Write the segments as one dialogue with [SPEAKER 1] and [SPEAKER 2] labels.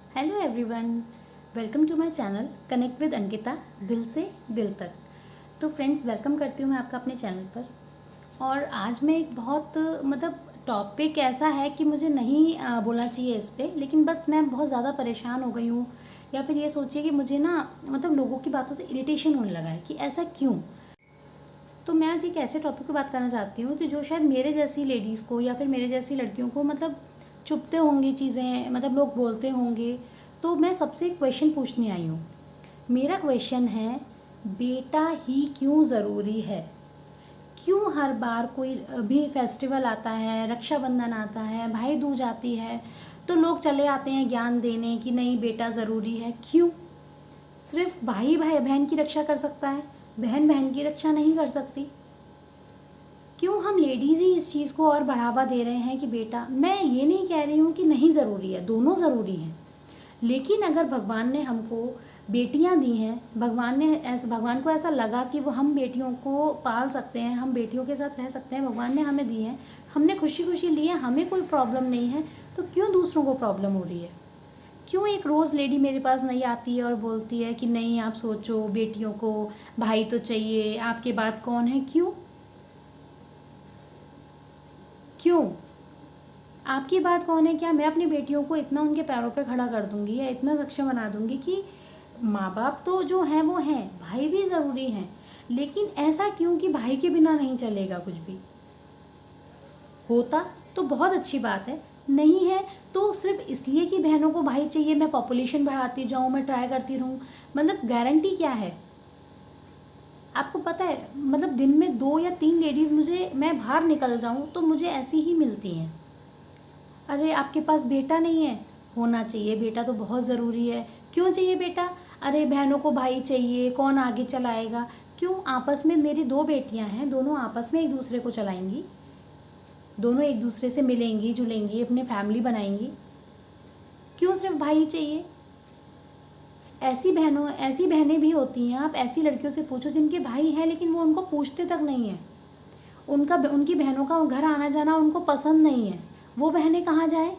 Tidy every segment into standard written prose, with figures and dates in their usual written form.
[SPEAKER 1] Hello everyone, welcome to my channel connect with Ankita, दिल से दिल तक। तो फ्रेंड्स, वेलकम करती हूँ मैं आपका अपने चैनल पर। और आज मैं एक बहुत टॉपिक ऐसा है कि मुझे नहीं बोलना चाहिए इस पर, लेकिन बस मैं बहुत ज़्यादा परेशान हो गई हूँ, या फिर ये सोचिए कि मुझे ना लोगों की बातों से इरिटेशन होने लगा है कि ऐसा क्यों। तो मैं आज एक ऐसे टॉपिक पे बात करना चाहती हूँ कि जो शायद मेरे जैसी लेडीज़ को या फिर मेरे जैसी लड़कियों को चुभते होंगी चीज़ें, लोग बोलते होंगे। तो मैं सबसे एक क्वेश्चन पूछने आई हूँ। मेरा क्वेश्चन है, बेटा ही क्यों ज़रूरी है? क्यों हर बार कोई भी फेस्टिवल आता है, रक्षाबंधन आता है, भाई दूज आती है, तो लोग चले आते हैं ज्ञान देने कि नहीं बेटा ज़रूरी है? क्यों? सिर्फ भाई भाई बहन की रक्षा कर सकता है, बहन बहन की रक्षा नहीं कर सकती? क्यों हम लेडीज़ ही इस चीज़ को और बढ़ावा दे रहे हैं कि बेटा, मैं ये नहीं कह रही हूँ कि नहीं ज़रूरी है, दोनों ज़रूरी हैं। लेकिन अगर भगवान ने हमको बेटियां दी हैं, भगवान को ऐसा लगा कि वो हम बेटियों को पाल सकते हैं, हम बेटियों के साथ रह सकते हैं, भगवान ने हमें दी हैं, हमने खुशी खुशी ली है, हमें कोई प्रॉब्लम नहीं है, तो क्यों दूसरों को प्रॉब्लम हो रही है? क्यों एक रोज़ लेडी मेरे पास नहीं आती है और बोलती है कि नहीं आप सोचो, बेटियों को भाई तो चाहिए, आपके बाद कौन है? क्यों? क्यों? आपकी बात कौन है? क्या मैं अपनी बेटियों को इतना उनके पैरों पे खड़ा कर दूंगी या इतना सक्षम बना दूंगी कि माँ बाप तो जो हैं वो हैं, भाई भी ज़रूरी हैं, लेकिन ऐसा क्यों कि भाई के बिना नहीं चलेगा कुछ भी? होता तो बहुत अच्छी बात है, नहीं है तो सिर्फ इसलिए कि बहनों को भाई चाहिए मैं पॉपुलेशन बढ़ाती जाऊँ, मैं ट्राई करती रहूँ, गारंटी क्या है? आपको पता है, दिन में 2 या 3 लेडीज़ मैं बाहर निकल जाऊँ तो मुझे ऐसी ही मिलती हैं। अरे आपके पास बेटा नहीं है? होना चाहिए, बेटा तो बहुत ज़रूरी है। क्यों चाहिए बेटा? अरे बहनों को भाई चाहिए, कौन आगे चलाएगा? क्यों? आपस में मेरी 2 बेटियां हैं, दोनों आपस में एक दूसरे को चलाएंगी, दोनों एक दूसरे से मिलेंगी जुलेंगी, अपनी फैमिली बनाएंगी। क्यों सिर्फ भाई चाहिए? ऐसी बहनें भी होती हैं, आप ऐसी लड़कियों से पूछो जिनके भाई हैं लेकिन वो उनको पूछते तक नहीं है, उनकी बहनों का घर आना जाना उनको पसंद नहीं है, वो बहनें कहाँ जाएं?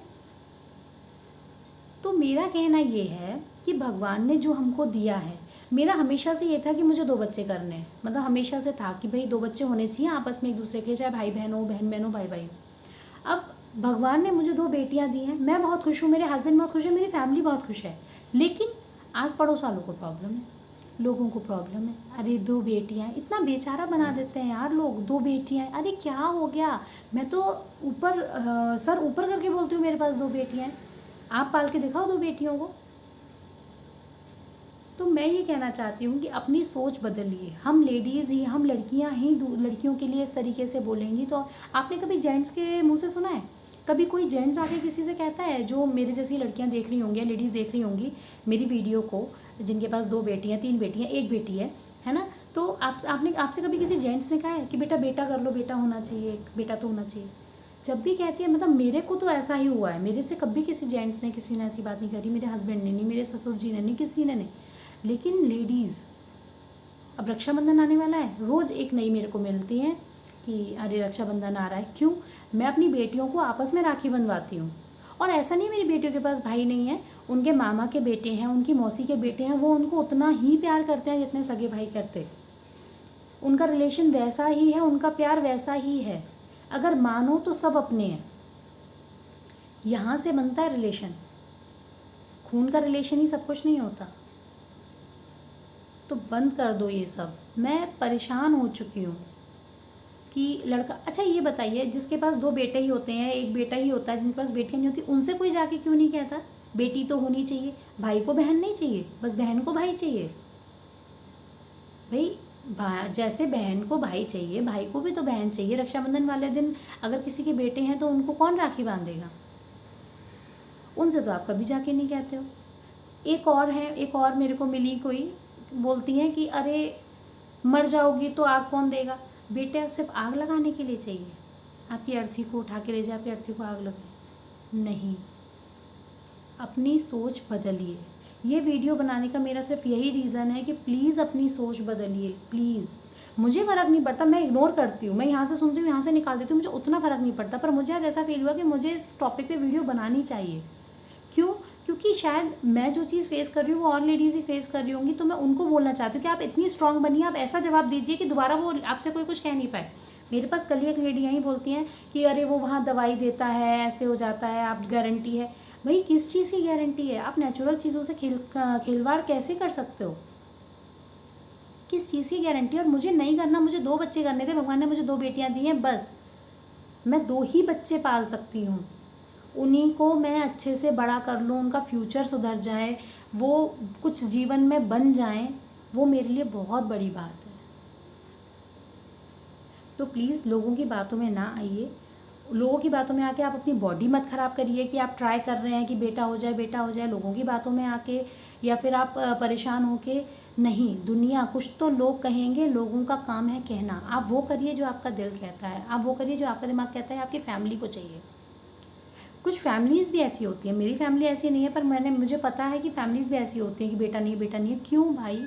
[SPEAKER 1] तो मेरा कहना ये है कि भगवान ने जो हमको दिया है, मेरा हमेशा से ये था कि मुझे 2 बच्चे करने हैं, हमेशा से था कि भाई 2 बच्चे होने चाहिए आपस में एक दूसरे के, चाहे भाई बहन हो, बहन बहन हो, भाई भाई हो। अब भगवान ने मुझे 2 बेटियां दी हैं, मैं बहुत खुश हूँ, मेरे हस्बैंड बहुत खुश है, मेरी फैमिली बहुत खुश है। लेकिन आस पड़ोस वालों को प्रॉब्लम है, लोगों को प्रॉब्लम है। अरे 2 बेटियां, इतना बेचारा बना देते हैं यार लोग। 2 बेटियां, अरे क्या हो गया? मैं तो सर ऊपर करके बोलती हूँ मेरे पास 2 बेटियां हैं। आप पाल के दिखाओ 2 बेटियों को। तो मैं ये कहना चाहती हूँ कि अपनी सोच बदलिए। हम लेडीज़ ही, हम लड़कियाँ ही लड़कियों के लिए इस तरीके से बोलेंगी तो आपने कभी जेंट्स के मुंह से सुना है? कभी कोई जेंट्स आके किसी से कहता है, जो मेरे जैसी लड़कियाँ देख रही होंगी या लेडीज़ देख रही होंगी मेरी वीडियो को, जिनके पास 2 बेटियाँ 3 बेटियाँ 1 बेटी है ना? तो आपसे कभी किसी जेंट्स ने कहा है कि बेटा बेटा कर लो, बेटा होना चाहिए, बेटा तो होना चाहिए? जब भी कहती है, मेरे को तो ऐसा ही हुआ है, मेरे से कभी किसी जेंट्स ने, किसी ने ऐसी बात नहीं करी, मेरे हस्बैंड ने नहीं, मेरे ससुर जी ने नहीं, किसी ने नहीं। लेकिन लेडीज़, अब रक्षाबंधन आने वाला है, रोज़ एक नई मेरे को मिलती हैं कि अरे रक्षाबंधन आ रहा है। क्यों? मैं अपनी बेटियों को आपस में राखी बंधवाती हूँ। और ऐसा नहीं मेरी बेटियों के पास भाई नहीं है, उनके मामा के बेटे हैं, उनकी मौसी के बेटे हैं, वो उनको उतना ही प्यार करते हैं जितने सगे भाई करते। उनका रिलेशन वैसा ही है, उनका प्यार वैसा ही है। अगर मानो तो सब अपने हैं। यहाँ से बनता है रिलेशन, खून का रिलेशन ही सब कुछ नहीं होता। तो बंद कर दो ये सब। मैं परेशान हो चुकी हूँ कि लड़का, अच्छा ये बताइए, जिसके पास 2 बेटे ही होते हैं, एक बेटा ही होता है, जिनके पास बेटियाँ नहीं होती, उनसे कोई जाके क्यों नहीं कहता बेटी तो होनी चाहिए? भाई को बहन नहीं चाहिए, बस बहन को भाई चाहिए। भाई जैसे बहन को भाई चाहिए, भाई को भी तो बहन चाहिए। रक्षाबंधन वाले दिन अगर किसी के बेटे हैं तो उनको कौन राखी बांधेगा? उनसे तो आप कभी जाके नहीं कहते हो। एक और मेरे को मिली कोई, बोलती हैं कि अरे मर जाओगी तो आग कौन देगा? बेटे सिर्फ आग लगाने के लिए चाहिए? आपकी अर्थी को उठा के ले जाए, आपकी अर्थी को आग लगे? नहीं। अपनी सोच बदलिए। ये वीडियो बनाने का मेरा सिर्फ यही रीज़न है कि प्लीज़ अपनी सोच बदलिए, प्लीज़। मुझे फ़र्क नहीं पड़ता, मैं इग्नोर करती हूँ, मैं यहाँ से सुनती हूँ, यहाँ से निकाल देती हूँ, मुझे उतना फ़र्क नहीं पड़ता, पर मुझे आज ऐसा फील हुआ कि मुझे इस टॉपिक पे वीडियो बनानी चाहिए। क्यों? क्योंकि शायद मैं जो चीज़ फेस कर रही हूँ वो और लेडीज़ भी फेस कर रही होंगी, तो मैं उनको बोलना चाहती हूँ कि आप इतनी स्ट्रांग बनिए, आप ऐसा जवाब दीजिए कि दोबारा वो आपसे कोई कुछ कह नहीं पाए। मेरे पास कल ही एक लेडी यहीं बोलती हैं कि अरे वो वहाँ दवाई देता है, ऐसे हो जाता है, आप गारंटी है। भाई किस चीज़ की गारंटी है? आप नेचुरल चीज़ों से खिलवाड़ कैसे कर सकते हो? किस चीज़ की गारंटी? और मुझे नहीं करना, मुझे 2 बच्चे करने थे, भगवान ने मुझे 2 बेटियां दी हैं, बस मैं 2 ही बच्चे पाल सकती हूँ। उन्हीं को मैं अच्छे से बड़ा कर लूँ, उनका फ्यूचर सुधर जाए, वो कुछ जीवन में बन जाएं, वो मेरे लिए बहुत बड़ी बात है। तो प्लीज़ लोगों की बातों में ना आइए। लोगों की बातों में आके आप अपनी बॉडी मत ख़राब करिए कि आप ट्राई कर रहे हैं कि बेटा हो जाए, बेटा हो जाए। लोगों की बातों में आके या फिर आप परेशान होके नहीं। दुनिया कुछ तो लोग कहेंगे, लोगों का काम है कहना। आप वो करिए जो आपका दिल कहता है, आप वो करिए जो आपका दिमाग कहता है, आपकी फैमिली को चाहिए। कुछ फैमिलीज़ भी ऐसी होती हैं, मेरी फैमिली ऐसी नहीं है, पर मुझे पता है कि फैमिलीज़ भी ऐसी होती हैं कि बेटा नहीं, बेटा नहीं है। क्यों भाई?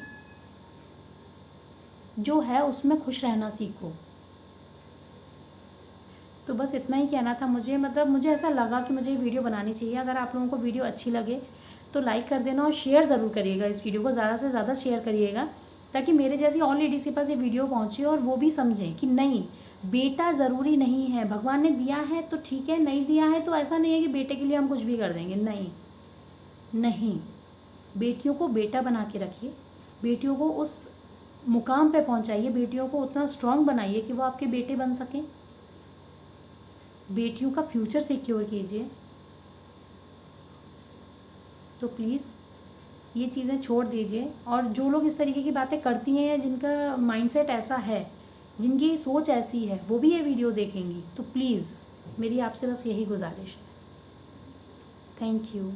[SPEAKER 1] जो है उसमें खुश रहना सीखो। तो बस इतना ही कहना था मुझे, मतलब मुझे ऐसा लगा कि मुझे ये वीडियो बनानी चाहिए। अगर आप लोगों को वीडियो अच्छी लगे तो लाइक कर देना और शेयर ज़रूर करिएगा। इस वीडियो को ज़्यादा से ज़्यादा शेयर करिएगा, ताकि मेरे जैसी और लेडीज़ के पास ये वीडियो पहुँचे और वो भी समझें कि नहीं, बेटा ज़रूरी नहीं है। भगवान ने दिया है तो ठीक है, नहीं दिया है तो ऐसा नहीं है कि बेटे के लिए हम कुछ भी कर देंगे। नहीं नहीं, बेटियों को बेटा बना के रखिए, बेटियों को उस मुकाम पे पहुंचाइए, बेटियों को उतना स्ट्रांग बनाइए कि वो आपके बेटे बन सकें। बेटियों का फ्यूचर सिक्योर कीजिए। तो प्लीज़ ये चीज़ें छोड़ दीजिए। और जो लोग इस तरीके की बातें करती हैं या जिनका माइंडसेट ऐसा है, जिनकी सोच ऐसी है, वो भी ये वीडियो देखेंगी। तो प्लीज़ मेरी आपसे बस यही गुजारिश है। Thank you.